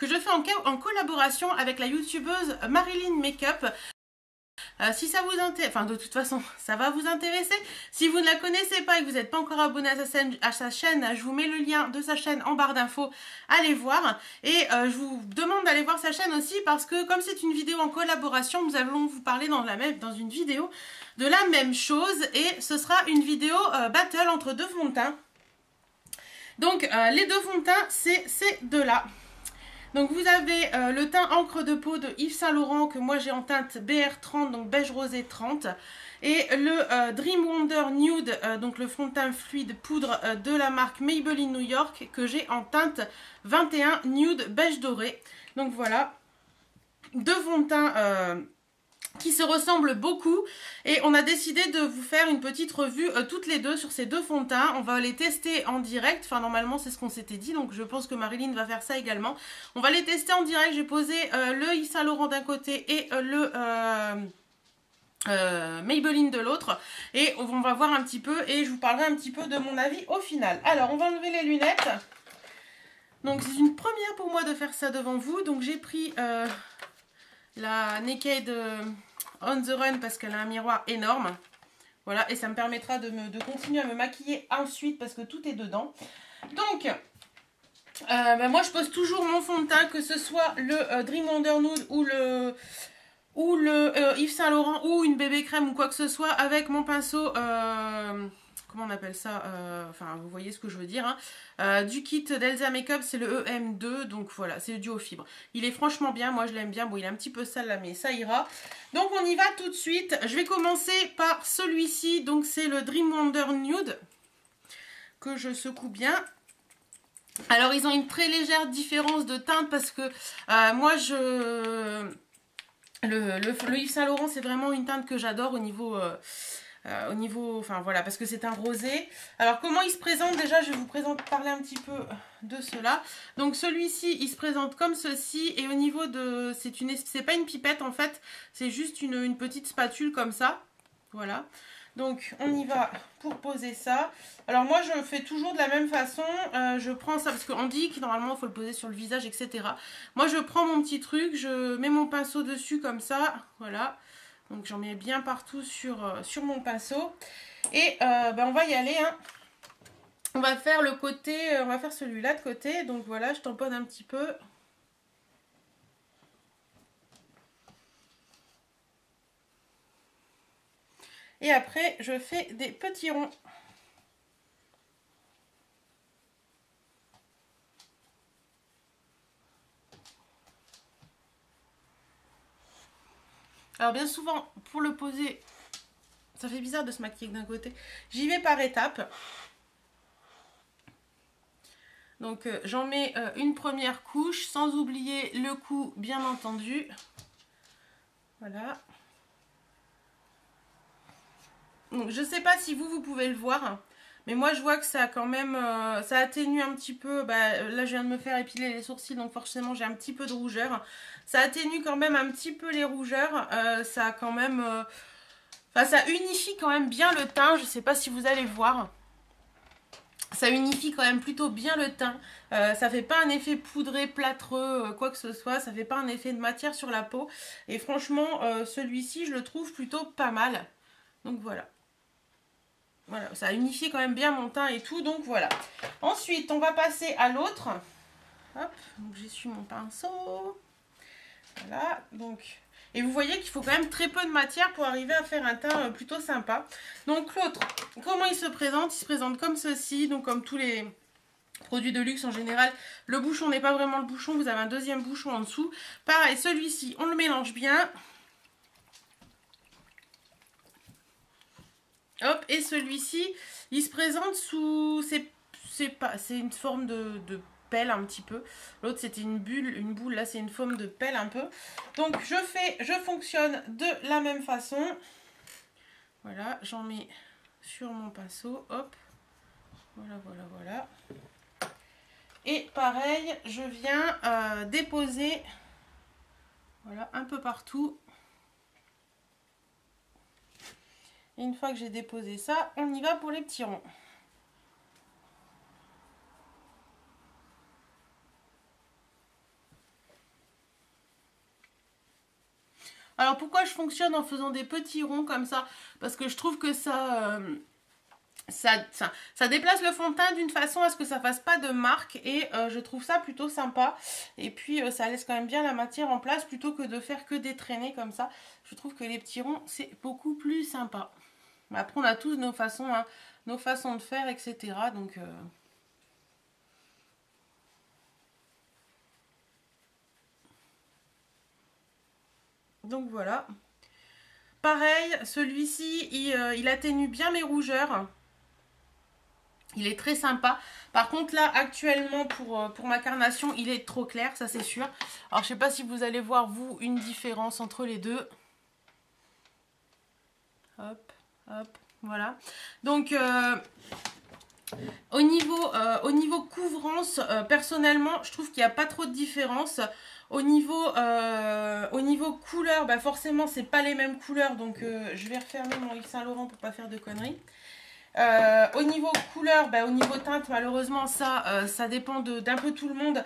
que je fais en collaboration avec la youtubeuse Marilyn Makeup. Si ça vous intéresse, enfin de toute façon ça va vous intéresser. Si vous ne la connaissez pas et que vous n'êtes pas encore abonné à sa chaîne, je vous mets le lien de sa chaîne en barre d'infos, allez voir. Et je vous demande d'aller voir sa chaîne aussi parce que comme c'est une vidéo en collaboration, nous allons vous parler dans une vidéo de la même chose et ce sera une vidéo battle entre deux fonds de teint. Donc les deux fonds de teint, c'est ces deux-là. Donc vous avez le teint encre de peau de Yves Saint Laurent que moi j'ai en teinte BR30, donc beige rosé 30. Et le Dream Wonder Nude, donc le fond de teint fluide poudre de la marque Maybelline New York que j'ai en teinte 21 nude beige doré. Donc voilà, deux fonds de teint qui se ressemblent beaucoup et on a décidé de vous faire une petite revue toutes les deux sur ces deux fonds de teint. On va les tester en direct, enfin normalement c'est ce qu'on s'était dit, donc je pense que Marilyn va faire ça également. On va les tester en direct, j'ai posé le Yves Saint Laurent d'un côté et le Maybelline de l'autre et on va voir un petit peu et je vous parlerai un petit peu de mon avis au final. Alors on va enlever les lunettes. Donc c'est une première pour moi de faire ça devant vous, donc j'ai pris la Naked On The Run parce qu'elle a un miroir énorme. Voilà, et ça me permettra de continuer à me maquiller ensuite parce que tout est dedans. Donc, moi je pose toujours mon fond de teint, que ce soit le Dream Wonder Nude ou le Yves Saint Laurent ou une bébé crème ou quoi que ce soit avec mon pinceau... comment on appelle ça, enfin vous voyez ce que je veux dire, hein. Du kit d'Elsa Makeup, c'est le EM2, donc voilà, c'est le duo fibre. Il est franchement bien, moi je l'aime bien, bon il est un petit peu sale là mais ça ira. Donc on y va tout de suite, je vais commencer par celui-ci, donc c'est le Dream Wonder Nude, que je secoue bien. Alors ils ont une très légère différence de teinte parce que moi le Yves Saint Laurent c'est vraiment une teinte que j'adore au niveau... enfin voilà, parce que c'est un rosé. Alors comment il se présente, déjà je vais vous parler un petit peu de cela. Donc celui-ci il se présente comme ceci et au niveau de, c'est pas une pipette en fait, c'est juste une petite spatule comme ça, voilà. Donc on y va pour poser ça. Alors moi je fais toujours de la même façon, je prends ça parce qu'on dit que normalement il faut le poser sur le visage, etc. Moi je prends mon petit truc, je mets mon pinceau dessus comme ça, voilà. Donc j'en mets bien partout sur mon pinceau. Et on va y aller, hein. On va faire le côté, on va faire celui-là de côté. Donc voilà, je tamponne un petit peu. Et après, je fais des petits ronds. Alors bien souvent, pour le poser, ça fait bizarre de se maquiller d'un côté. J'y vais par étapes. Donc j'en mets une première couche, sans oublier le cou, bien entendu. Voilà. Donc je sais pas si vous pouvez le voir, mais moi je vois que ça a quand même, ça atténue un petit peu, là je viens de me faire épiler les sourcils, donc forcément j'ai un petit peu de rougeur. Ça atténue quand même un petit peu les rougeurs, ça a quand même, enfin ça unifie quand même bien le teint, je sais pas si vous allez voir. Ça unifie quand même plutôt bien le teint, ça fait pas un effet poudré, plâtreux, quoi que ce soit, ça fait pas un effet de matière sur la peau. Et franchement, celui-ci je le trouve plutôt pas mal, donc voilà. Voilà, ça a unifié quand même bien mon teint et tout, donc voilà. Ensuite, on va passer à l'autre. Hop, donc j'essuie mon pinceau. Voilà, donc... Et vous voyez qu'il faut quand même très peu de matière pour arriver à faire un teint plutôt sympa. Donc l'autre, comment il se présente? Il se présente comme ceci, donc comme tous les produits de luxe en général. Le bouchon n'est pas vraiment le bouchon, vous avez un deuxième bouchon en dessous. Pareil, celui-ci, on le mélange bien. Hop, et celui-ci, il se présente sous... C'est une forme de pelle un petit peu. L'autre, c'était une boule. Là, c'est une forme de pelle un peu. Donc, je fonctionne de la même façon. Voilà, j'en mets sur mon pinceau. Hop. Voilà, voilà, voilà. Et pareil, je viens déposer, voilà, un peu partout. Et une fois que j'ai déposé ça, on y va pour les petits ronds. Alors pourquoi je fonctionne en faisant des petits ronds comme ça? Parce que je trouve que ça déplace le fond de teint d'une façon à ce que ça fasse pas de marque et je trouve ça plutôt sympa. Et puis ça laisse quand même bien la matière en place plutôt que de faire que des traînées comme ça. Je trouve que les petits ronds c'est beaucoup plus sympa. Après on a tous nos façons, hein, nos façons de faire, etc. Donc voilà. Pareil, celui-ci, il atténue bien mes rougeurs. Il est très sympa. Par contre, là, actuellement, pour ma carnation, il est trop clair, ça c'est sûr. Alors, je sais pas si vous allez voir, vous, une différence entre les deux. Hop, hop, voilà. Donc, au niveau couvrance, personnellement, je trouve qu'il n'y a pas trop de différence. Au niveau couleur, bah forcément, c'est pas les mêmes couleurs. Donc, je vais refermer mon Yves Saint Laurent pour pas faire de conneries. Au niveau couleur, bah, au niveau teinte, malheureusement, ça dépend d'un peu tout le monde.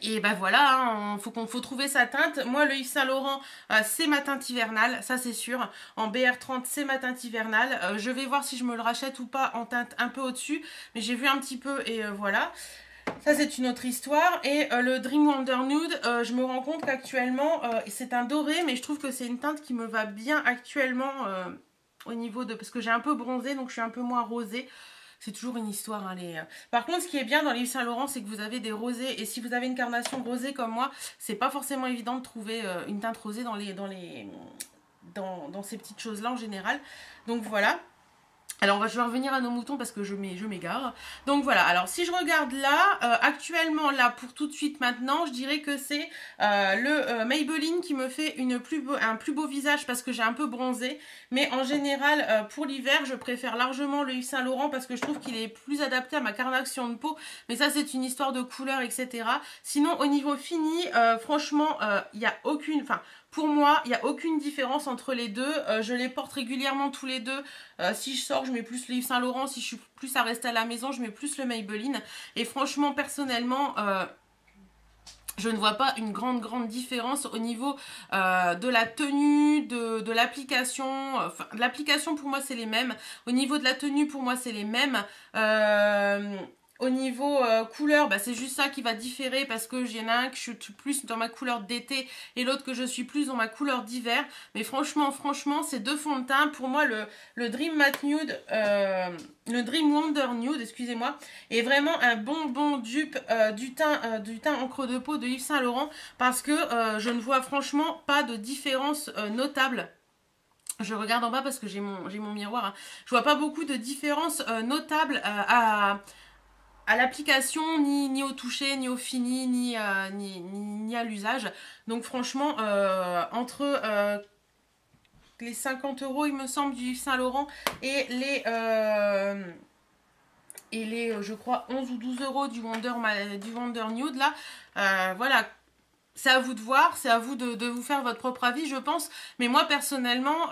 Et bah voilà, hein, faut trouver sa teinte. Moi, le Yves Saint Laurent, c'est ma teinte hivernale, ça c'est sûr. En BR30, c'est ma teinte hivernale. Je vais voir si je me le rachète ou pas en teinte un peu au-dessus. Mais j'ai vu un petit peu et voilà. Ça, c'est une autre histoire. Et le Dream Wonder Nude, je me rends compte qu'actuellement, c'est un doré, mais je trouve que c'est une teinte qui me va bien actuellement au niveau de... Parce que j'ai un peu bronzé, donc je suis un peu moins rosée. C'est toujours une histoire. Hein, Par contre, ce qui est bien dans les Yves Saint Laurent, c'est que vous avez des rosés. Et si vous avez une carnation rosée comme moi, c'est pas forcément évident de trouver une teinte rosée dans ces petites choses-là en général. Donc voilà. Alors je vais revenir à nos moutons parce que je m'égare. Donc voilà, alors si je regarde là, actuellement là pour tout de suite maintenant, je dirais que c'est le Maybelline qui me fait un plus beau visage parce que j'ai un peu bronzé. Mais en général, pour l'hiver, je préfère largement le Yves Saint Laurent parce que je trouve qu'il est plus adapté à ma carnation de peau. Mais ça c'est une histoire de couleur, etc. Sinon au niveau fini, franchement, il n'y a aucune... Enfin, pour moi, il n'y a aucune différence entre les deux. Je les porte régulièrement tous les deux. Si je sors, je mets plus le Yves Saint Laurent. Si je suis plus à rester à la maison, je mets plus le Maybelline. Et franchement, personnellement, je ne vois pas une grande différence au niveau de la tenue, de l'application. Enfin, l'application, pour moi, c'est les mêmes. Au niveau de la tenue, pour moi, c'est les mêmes. Au niveau couleur, bah, c'est juste ça qui va différer parce que j'y en a un que je suis plus dans ma couleur d'été et l'autre que je suis plus dans ma couleur d'hiver. Mais franchement, ces deux fonds de teint, pour moi, le Dream Matte Nude, le Dream Wonder Nude, excusez-moi, est vraiment un bon dupe du teint en creux de peau de Yves Saint Laurent parce que je ne vois franchement pas de différence notable. Je regarde en bas parce que j'ai mon miroir. Hein. Je vois pas beaucoup de différence notable à l'application, ni au toucher, ni au fini, ni à l'usage. Donc franchement, entre les 50 € il me semble du Yves Saint Laurent et les je crois 11 ou 12 € du Wonder Nude là, voilà. C'est à vous de voir, c'est à vous de vous faire votre propre avis je pense. Mais moi personnellement...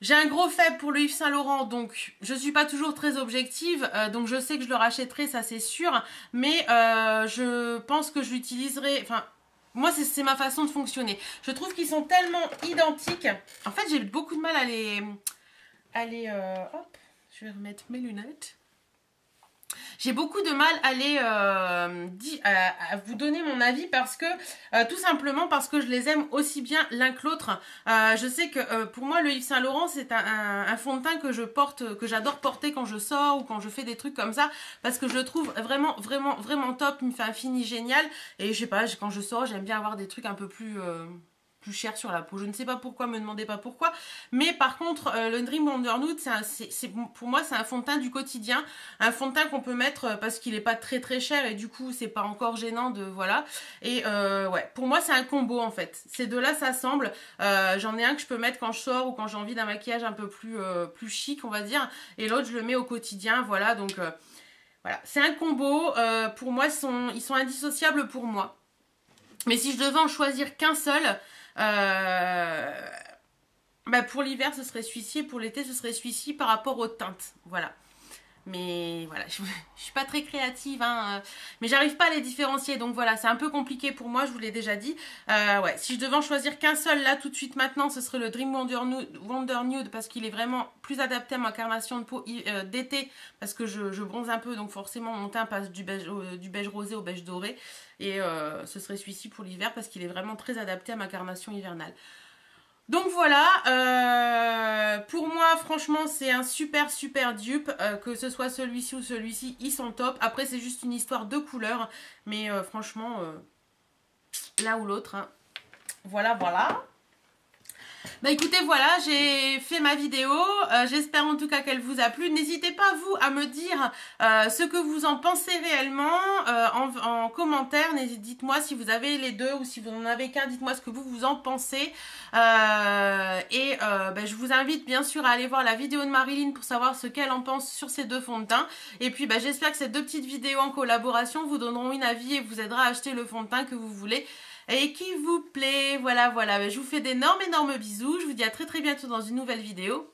j'ai un gros faible pour le Yves Saint Laurent, donc je suis pas toujours très objective, donc je sais que je le rachèterai, ça c'est sûr, mais je pense que je l'utiliserai, enfin, moi c'est ma façon de fonctionner. Je trouve qu'ils sont tellement identiques, en fait j'ai beaucoup de mal à hop, je vais remettre mes lunettes. J'ai beaucoup de mal à vous donner mon avis parce que tout simplement parce que je les aime aussi bien l'un que l'autre. Je sais que pour moi le Yves Saint Laurent c'est un fond de teint que j'adore porter quand je sors ou quand je fais des trucs comme ça parce que je le trouve vraiment top. Il me fait un fini génial et je sais pas, quand je sors j'aime bien avoir des trucs un peu plus cher sur la peau. Je ne sais pas pourquoi, me demandez pas pourquoi. Mais par contre, le Dream Wonder Nude, pour moi, c'est un fond de teint du quotidien. Un fond de teint qu'on peut mettre parce qu'il n'est pas très cher et du coup, c'est pas encore gênant de... Voilà. Et ouais, pour moi, c'est un combo en fait. Ces deux-là s'assemblent. J'en ai un que je peux mettre quand je sors ou quand j'ai envie d'un maquillage un peu plus chic, on va dire. Et l'autre, je le mets au quotidien. Voilà, donc... voilà, c'est un combo. Pour moi, ils sont indissociables pour moi. Mais si je devais en choisir qu'un seul... bah pour l'hiver ce serait celui-ci et pour l'été ce serait celui-ci par rapport aux teintes, voilà. Mais voilà, je suis pas très créative, hein, mais j'arrive pas à les différencier. Donc voilà, c'est un peu compliqué pour moi, je vous l'ai déjà dit. Ouais, si je devais en choisir qu'un seul là tout de suite maintenant, ce serait le Dream Wonder Nude parce qu'il est vraiment plus adapté à ma carnation de peau d'été parce que je bronze un peu, donc forcément mon teint passe du beige rosé au beige doré. Et ce serait celui-ci pour l'hiver parce qu'il est vraiment très adapté à ma carnation hivernale. Donc voilà, pour moi franchement c'est un super dupe, que ce soit celui-ci ou celui-ci, ils sont top. Après c'est juste une histoire de couleur, mais franchement l'un ou l'autre, hein. Voilà. Bah écoutez, voilà, j'ai fait ma vidéo, j'espère en tout cas qu'elle vous a plu. N'hésitez pas vous à me dire ce que vous en pensez réellement en commentaire. Dites-moi si vous avez les deux ou si vous n'en avez qu'un, dites-moi ce que vous en pensez. Bah, je vous invite bien sûr à aller voir la vidéo de Marilyn pour savoir ce qu'elle en pense sur ces deux fonds de teint. Et puis bah, j'espère que ces deux petites vidéos en collaboration vous donneront une avis et vous aidera à acheter le fond de teint que vous voulez et qui vous plaît. Voilà, je vous fais d'énormes bisous. Je vous dis à très bientôt dans une nouvelle vidéo.